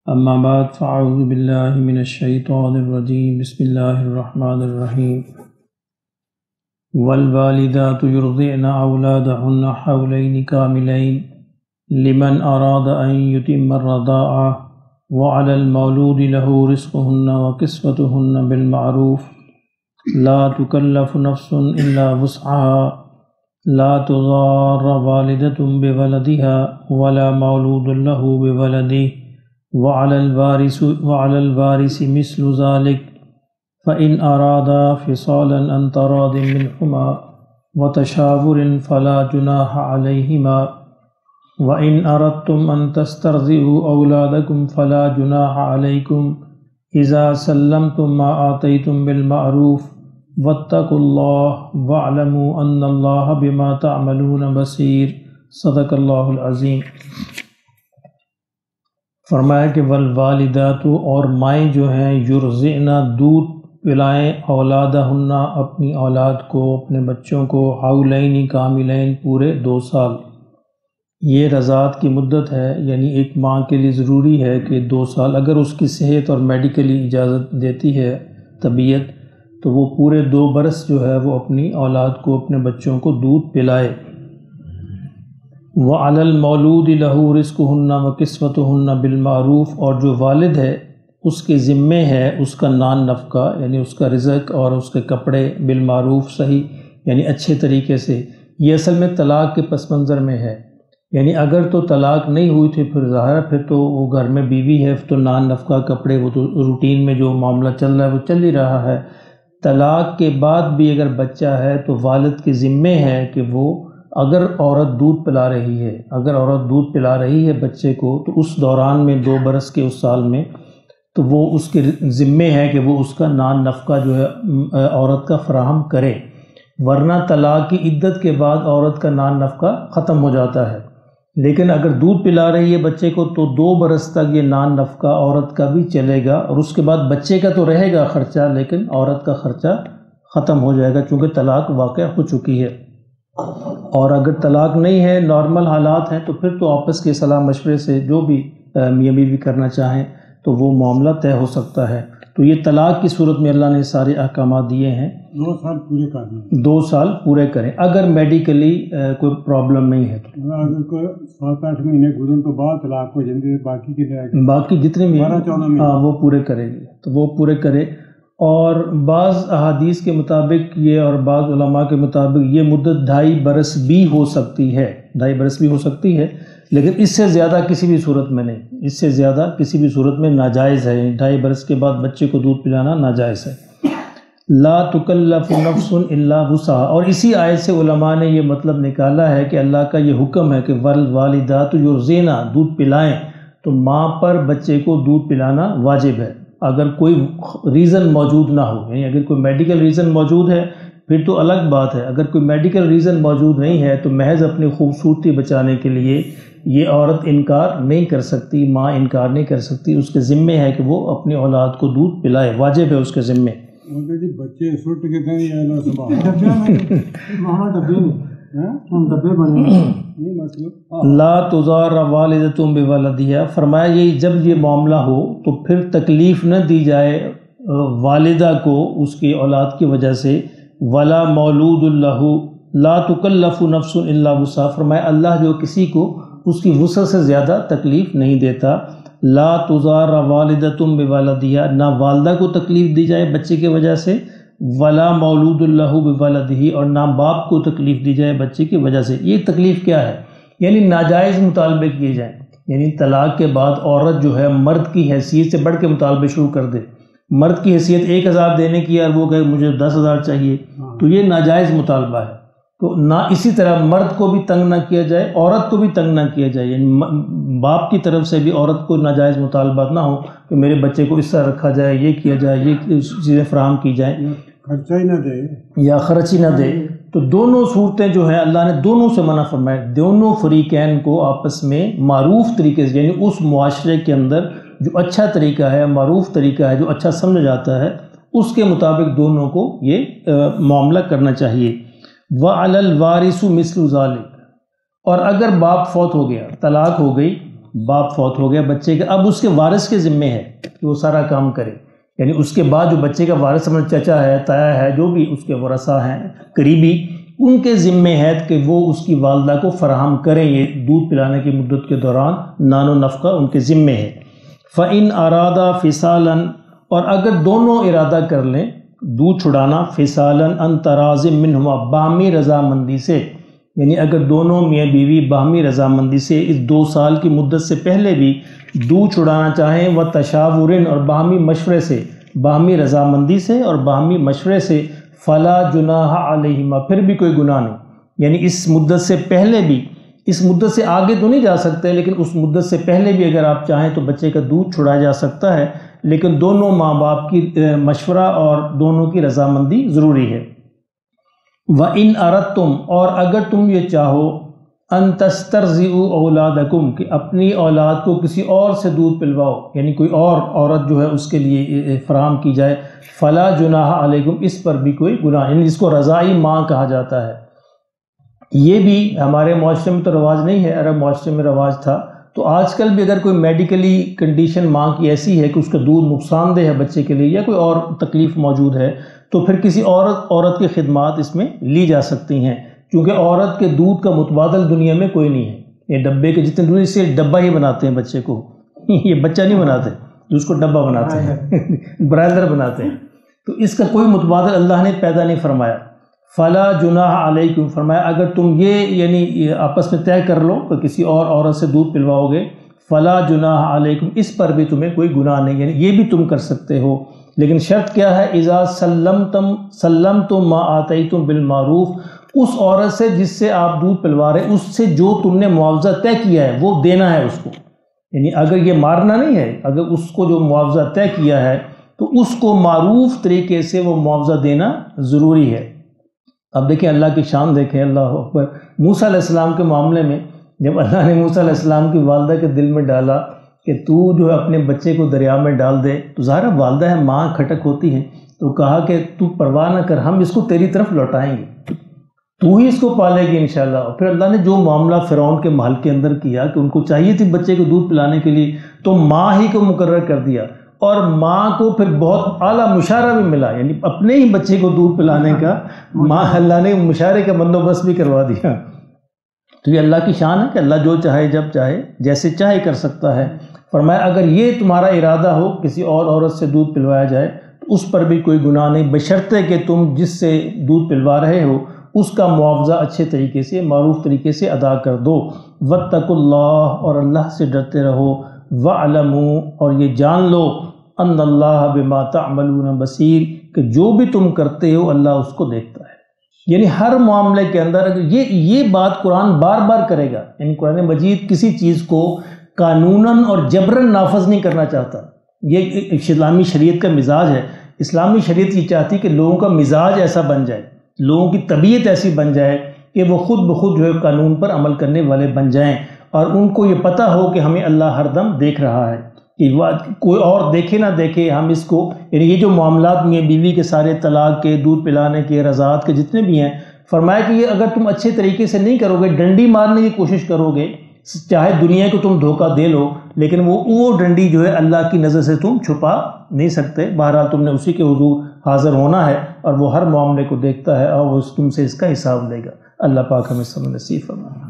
اما بعد فاعوذ باللہ من الشیطان الرجیم بسم اللہ الرحمن الرحیم والوالدات یرضعن اولادهن حولین کاملین لمن اراد ان یتم الرضاعہ وعلی المولود له رزقهن وکسوتهن بالمعروف لا تکلف نفس الا وسعها لا تضار والدة بولدها ولا مولود له بولده وعلى الوارث مثل ذلك فإن أرادا فصالا عن تراض منهما وتشاور فلا جناح عليهما وإن أردتم أن تسترضعوا أولادكم فلا جناح عليكم إذا سلمتم ما آتيتم بالمعروف واتقوا الله واعلموا أن الله بما تعملون بصير صدق الله العظيم۔ فرمایا کہ والوالدات، اور مائیں جو ہیں، یرضعن دودھ پلائیں، اولادہن اپنی اولاد کو، اپنے بچوں کو، حولین کاملین پورے 2 سال۔ یہ رضاعت کی مدت ہے، یعنی ایک ماں کے لیے ضروری ہے کہ 2 سال، اگر اس کی صحت اور میڈیکلی اجازت دیتی ہے طبیعت، تو وہ پورے 2 برس جو ہے وہ اپنی اولاد کو، اپنے بچوں کو دودھ پلائے۔ وَعَلَى الْمَوْلُودِ لَهُ رِزْقُهُنَّ وَكِسْوَتُهُنَّ بِالْمَعْرُوفِ، اور جو والد ہے اس کے ذمے ہے اس کا نان نفقہ، یعنی اس کا رزق اور اس کے کپڑے، بالمعروف صحیح، یعنی اچھے طریقے سے۔ یہ اصل میں طلاق کے پس منظر میں ہے، یعنی اگر تو طلاق نہیں ہوئی تھی پھر ظاہر پھر تو وہ گھر میں بیوی ہے، تو نان نفقہ کپڑے وہ تو روٹین میں جو معاملہ چل رہا ہے وہ چل ہی رہا ہے۔ طلاق کے بعد بھی اگر بچہ ہے تو والد کے ذمے ہے کہ وہ، اگر عورت دودھ پلا رہی ہے بچے کو، تو اس دوران میں 2 برس کے اس سال میں، تو وہ اس کے ذمے ہے کہ وہ اس کا نان نفقہ جو ہے عورت کا فراہم کرے، ورنہ طلاق کی عدت کے بعد عورت کا نان نفقہ ختم ہو جاتا ہے۔ لیکن اگر دودھ پلا رہی ہے بچے کو تو 2 برس تک یہ نان نفقہ عورت کا بھی چلے گا، اور اس کے بعد بچے کا تو رہے گا خرچہ، لیکن عورت کا خرچہ ختم ہو جائے گا چونکہ طلاق واقع ہو چکی ہے۔ اور اگر طلاق نہیں ہے، نارمل حالات ہیں، تو پھر تو آپس کے صلاح مشورے سے جو بھی میاں بیوی کرنا چاہیں تو وہ معاملہ طے ہو سکتا ہے۔ تو یہ طلاق کی صورت میں اللہ نے سارے احکامات دیے ہیں۔ 2 سال پورے کرنے، 2 سال پورے کریں اگر میڈیکلی کوئی پرابلم نہیں ہے تو۔ اگر کوئی 7-8 مہینے گزرن تو بعد طلاق ہو جائے، باقی جتنے بھی 12-14 مہینے وہ پورے کرے گی، تو وہ پورے کرے۔ اور بعض احادیث کے مطابق یہ، اور بعض علماء کے مطابق یہ مدت 2.5 برس بھی ہو سکتی ہے، 2.5 برس بھی ہو سکتی ہے، لیکن اس سے زیادہ کسی بھی صورت میں نہیں، اس سے زیادہ کسی بھی صورت میں ناجائز ہے۔ 2.5 برس کے بعد بچے کو دودھ پلانا ناجائز ہے۔ لا تکلف نفس الا وسعها، اور اسی آیت سے علماء نے یہ مطلب نکالا ہے کہ اللہ کا یہ حکم ہے کہ والوالدات یرضعن، دودھ پلائیں، تو ماں پر بچے کو دودھ پلانا واجب ہے اگر کوئی ریزن موجود نہ ہو، یعنی اگر کوئی میڈیکل ریزن موجود ہے پھر تو الگ بات ہے۔ اگر کوئی میڈیکل ریزن موجود نہیں ہے تو محض اپنی خوبصورتی بچانے کے لیے یہ عورت انکار نہیں کر سکتی، ماں انکار نہیں کر سکتی، اس کے ذمے ہے کہ وہ اپنی اولاد کو دودھ پلائے، واجب ہے اس کے ذمے۔ بچے سٹ کے لا تضار والدۃ بولدہا، فرمایا یہ جب یہ معاملہ ہو تو پھر تکلیف نہ دی جائے والدہ کو اس کی اولاد کی وجہ سے، ولا مولود لہ لا تکلف نفس الا وسعها، فرمایا اللہ جو کسی کو اس کی وسعت سے زیادہ تکلیف نہیں دیتا۔ لا تضار والدۃ بولدہا، نہ والدہ کو تکلیف دی جائے بچے کی وجہ سے، ولا مولود لہ بولدہ، اور نہ باپ کو تکلیف دی جائے بچے کی وجہ سے۔ یہ تکلیف کیا ہے؟ یعنی ناجائز مطالبے کیے جائیں، یعنی طلاق کے بعد عورت جو ہے مرد کی حیثیت سے بڑھ کے مطالبے شروع کر دے، مرد کی حیثیت 1,000 دینے کی اور وہ کہے مجھے 10,000 چاہیے، تو یہ ناجائز مطالبہ ہے۔ تو نہ اسی طرح مرد کو بھی تنگ نہ کیا جائے، عورت کو بھی تنگ نہ کیا جائے، یعنی باپ کی طرف سے بھی عورت کو ناجائز مطالبات نہ ہو کہ میرے بچے کو اس طرح رکھا جائے، یہ کیا جائے، یہ چیزیں فراہم کی جائیں، خرچہ ہی نہ دے یا خرچ ہی نہ دے۔ تو دونوں صورتیں جو ہیں اللہ نے دونوں سے منع فرمایا، دونوں فریقین کو آپس میں معروف طریقے سے، یعنی اس معاشرے کے اندر جو اچھا طریقہ ہے، معروف طریقہ ہے، جو اچھا سمجھا جاتا ہے، اس کے مطابق دونوں کو یہ معاملہ کرنا چاہیے۔ وَعَلَى الْوَارِثُ مِثْلُ ذَلِكَ، اور اگر باپ فوت ہو گیا، طلاق ہو گئی، باپ فوت ہو گیا بچے کا، اب اس کے وارث کے ذمے ہے کہ وہ سارا کام کرے، یعنی اس کے بعد جو بچے کا وارث سمجھ چچا ہے، تایا ہے، جو بھی اس کے ورثاء ہیں قریبی، ان کے ذمے ہے کہ وہ اس کی والدہ کو فراہم کریں، یہ دودھ پلانے کی مدت کے دوران نان و نفقہ ان کے ذمے ہے۔ فَإِنْ أَرَادَ فِصَالًا، اور اگر دونوں ارادہ کر لیں دودھ چھڑانا، فِصَالًا عَنْ تَرَاضٍ مِّنْهُمَا، باہمی رضامندی سے، یعنی اگر دونوں میاں بیوی باہمی رضامندی سے اس 2 سال کی مدت سے پہلے بھی دودھ چھڑانا چاہیں، وَتَشَاوُرٍ، اور باہمی مشورے سے، باہمی رضامندی سے اور باہمی مشورے سے، فَلَا جُنَاحَ عَلَيْهِمَا، پھر بھی کوئی گناہ نہیں، یعنی اس مدت سے پہلے بھی، اس مدت سے آگے تو نہیں جا سکتے لیکن اس مدت سے پہلے بھی اگر آپ چاہیں تو بچے کا دودھ چھڑایا جا سکتا ہے، لیکن دونوں ماں باپ کی مشورہ اور دونوں کی رضامندی ضروری ہے۔ وَإِنْ أَرَدْتُمْ، اور اگر تم یہ چاہو، أَن تَسْتَرْضِعُوا أَوْلَادَكُمْ، کہ اپنی اولاد کو کسی اور سے دودھ پلواؤ، یعنی کوئی اور عورت جو ہے اس کے لیے فراہم کی جائے، فَلَا جُنَاحَ عَلَيْكُمْ، اس پر بھی کوئی گناہ، یعنی جس کو رضاعی ماں کہا جاتا ہے۔ یہ بھی ہمارے معاشرے میں تو رواج نہیں ہے، عرب معاشرے میں رواج تھا، تو آج کل بھی اگر کوئی میڈیکلی کنڈیشن ماں کی ایسی ہے کہ اس کا دودھ نقصان دہ ہے بچے کے لیے یا کوئی اور تکلیف موجود ہے، تو پھر کسی عورت کی خدمات اس میں لی جا سکتی ہیں، کیونکہ عورت کے دودھ کا متبادل دنیا میں کوئی نہیں ہے۔ یہ ڈبے کے جتنے دودھ سے ڈبہ ہی بناتے ہیں بچے کو، یہ بچہ نہیں بناتے، جو اس کو ڈبہ بناتے ہیں برائلر بناتے ہیں، تو اس کا کوئی متبادل اللہ نے پیدا نہیں فرمایا۔ فَلَا جُنَاحَ عَلَيْكُمْ، فرمایا اگر تم یہ یعنی آپس میں طے کر لو کہ کسی اور عورت سے دودھ پلواؤ گے، فَلَا جُنَاحَ عَلَيْكُمْ، اس پر بھی تمہیں کوئی گناہ نہیں، یعنی یہ بھی تم کر سکتے ہو، لیکن شرط کیا ہے، اِذَا سَلَّمْتُم مَا آتَيْتُم بِالْمَعْرُوف، اس عورت سے جس سے آپ دودھ پلوا رہے ہیں اس سے جو تم نے معاوضہ طے کیا ہے وہ دینا ہے اس کو، یعنی اگر یہ مارنا نہیں ہے، اگر اس کو جو معاوضہ طے کیا ہے تو اس کو معروف طریقے سے وہ معاوضہ دینا ضروری ہے۔ اب دیکھیں اللہ کی شان دیکھیں، اللہ اکبر، موسیٰ علیہ السلام کے معاملے میں جب اللہ نے موسیٰ علیہ السلام کی والدہ کے دل میں ڈالا کہ تو جو ہے اپنے بچے کو دریا میں ڈال دے، تو ظاہر والدہ ہے، ماں کھٹک ہوتی ہیں، تو کہا کہ تو پرواہ نہ کر، ہم اس کو تیری طرف لوٹائیں گے، تو ہی اس کو پالے گی انشاءاللہ۔ اور پھر اللہ نے جو معاملہ فرعون کے محل کے اندر کیا کہ ان کو چاہیے تھی بچے کو دودھ پلانے کے لیے، تو ماں ہی کو مقرر کر دیا، اور ماں کو پھر بہت اعلیٰ مشارہ بھی ملا، یعنی اپنے ہی بچے کو دودھ پلانے کا ماں اللہ نے مشارے کا بندوبست بھی کروا دیا۔ تو یہ اللہ کی شان ہے کہ اللہ جو چاہے جب چاہے جیسے چاہے کر سکتا ہے۔ فرمایا اگر یہ تمہارا ارادہ ہو کسی اور عورت سے دودھ پلوایا جائے تو اس پر بھی کوئی گناہ نہیں، بشرطے کہ تم جس سے دودھ پلوا رہے ہو اس کا معاوضہ اچھے طریقے سے، معروف طریقے سے ادا کر دو۔ واتقوا اللہ، اور اللہ سے ڈرتے رہو، وَاعْلَمُوا، اور یہ جان لو، ان اللہ بما تعملون بصیر، کہ جو بھی تم کرتے ہو اللہ اس کو دیکھتا ہے۔ یعنی ہر معاملے کے اندر یہ بات قرآن بار بار کرے گا، یعنی قرآن مجید کسی چیز کو قانوناً اور جبراً نافذ نہیں کرنا چاہتا، یہ اسلامی شریعت کا مزاج ہے۔ اسلامی شریعت یہ چاہتی کہ لوگوں کا مزاج ایسا بن جائے، لوگوں کی طبیعت ایسی بن جائے کہ وہ خود بخود جو ہے قانون پر عمل کرنے والے بن جائیں، اور ان کو یہ پتہ ہو کہ ہمیں اللہ ہر دم دیکھ رہا ہے، کہ کوئی اور دیکھے نہ دیکھے ہم اس کو، یعنی یہ جو معاملات میاں بیوی کے سارے طلاق کے، دودھ پلانے کے، رضاعت کے جتنے بھی ہیں، فرمایا کہ یہ اگر تم اچھے طریقے سے نہیں کرو گے، ڈنڈی مارنے کی کوشش کرو گے، چاہے دنیا کو تم دھوکہ دے لو، لیکن وہ ڈنڈی جو ہے اللہ کی نظر سے تم چھپا نہیں سکتے۔ بہرحال تم نے اسی کے حضور حاضر ہونا ہے، اور وہ ہر معاملے کو دیکھتا ہے اور وہ تم سے اس کا حساب لے گا۔ اللہ پاک ہمیں سب نصیب فرمائے۔